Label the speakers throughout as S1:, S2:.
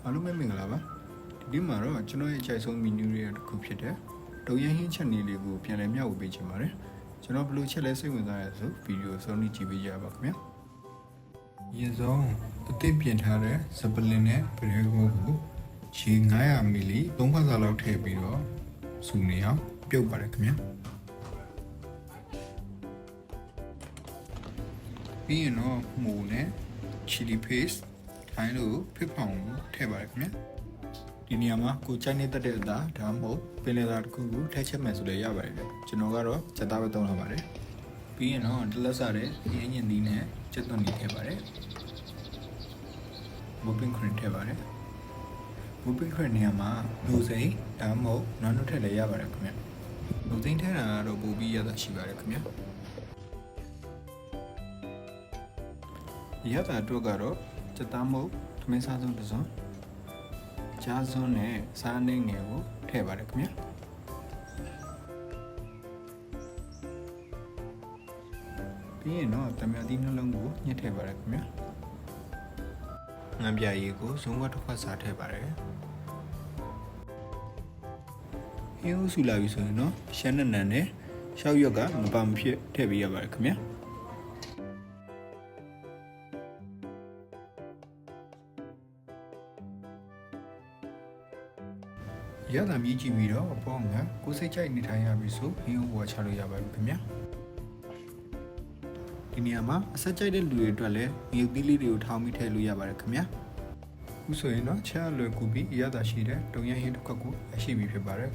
S1: အားလုံးပဲမင်္ဂလာပါဒီမှာတော့ကျွန်တော်ရဲ့အကြိုက်ဆုံး menu တွေတစ်ခုဖြစ်တဲ့တုံရဟင်းချက်နေလေးကိုပြန်လည်မျှဝေပေးချင်ပါတယ်ကျွန်တော်ဘယ်လိုချက်လဲစိတ်ဝင်စားရဆိုဗီဒီယိုဆုံးဖြတ်ကြည့်ပေးကြပါခင်ဗျာရေဆုံးအသစ်ပြင်ထားတဲ့စပလင်နဲ့ပရဲကိုရေ900မီလီ3ခွက်စာလောက်ထည့်ပြီးတော့စူနေအောင်ပြုတ်ပါတယ်ခင်ဗျာပြီးရင်တော့မူနဲ့ chili paste ထိုင်းလို့ဖိဖောင်ထည့်ပါတယ်ခင်ဗျာဒီနေရာမှာကိုကြိုက်နေတဲ့အသားဒါမှမဟုတ်ပင်လယ်သားတစ်ခုကိုထည့်ချက်မယ်ဆိုလည်းရပါတယ်ဗျကျွန်တော်ကတော့ချက်သားပဲသုံးလာပါတယ်ပြီးရင်တော့တလက်စားတဲ့ရင်းညင်သီးနဲ့ချက်သွန်သီးထည့်ပါတယ်မူပင်ခရင်ထည့်ပါတယ်မူပင်ခရင်နေရာမှာလူစိမ်းဒါမှမဟုတ်နွားနှုတ်ထည့်လည်းရပါတယ်ခင်ဗျလူစိမ်းထည့်တာကတော့ပိုပြီးရတာရှိပါတယ်ခင်ဗျရတာအတွက်ကတော့ချက်သားမဟုတ်သမင်းစားစုံတစ်စုံကြားစွန်းနဲ့စားနှိမ့်ငယ်ကိုထည့်ပါတယ်ခင်ဗျာပြီးရင်တော့တမန်သီးနှလုံးကိုညှစ်ထည့်ပါတယ်ခင်ဗျာငံပြရည်ကိုဇုံဝတ်တစ်ခွက်စားထည့်ပါတယ်ဟင်းဦးဆူလာပြီဆိုရင်တော့ရှမ်းနံနဲ့ရှောက်ရွက်ကမပါမဖြစ်ထည့်ပေးရပါတယ်ခင်ဗျာရတာမြည်ကြည့်ပြီးတော့အပေါင်းကကိုစိတ်ကြိုက်နေထိုင်ရပြီဆိုဟင်းဝါချလို့ရပါပြီခင်ဗျာဒီနေရာမှာအဆက်ကြိုက်တဲ့လူတွေအတွက်လည်းမြည်သီးလေးတွေကိုထောင်းပြီးထည့်လို့ရပါတယ်ခင်ဗျာအခုဆိုရင်တော့ချက်လွယ်ကူပြီးရတာရှိတဲ့တုံရဟင်းတစ်ခွက်ကိုရရှိပြီဖြစ်ပါတယ်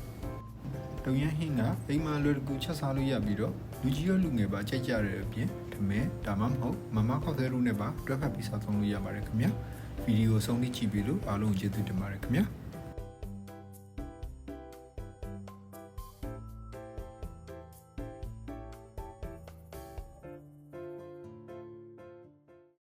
S1: တုံရဟင်းကအိမ်မှာလွယ်ကူချက်စားလို့ရပြီးတော့လူကြီးရောလူငယ်ပါကြိုက်ကြတဲ့အပြင်ထမင်းဒါမှမဟုတ်မမခောက်သေးလို့နဲ့ပါတွဲဖက်ပြီးစားသုံးလို့ရပါတယ်ခင်ဗျာဗီဒီယိုဆုံးဖြတ်ကြည့်ပြီးလို့အားလုံးကျေးဇူးတင်ပါတယ်ခင်ဗျာ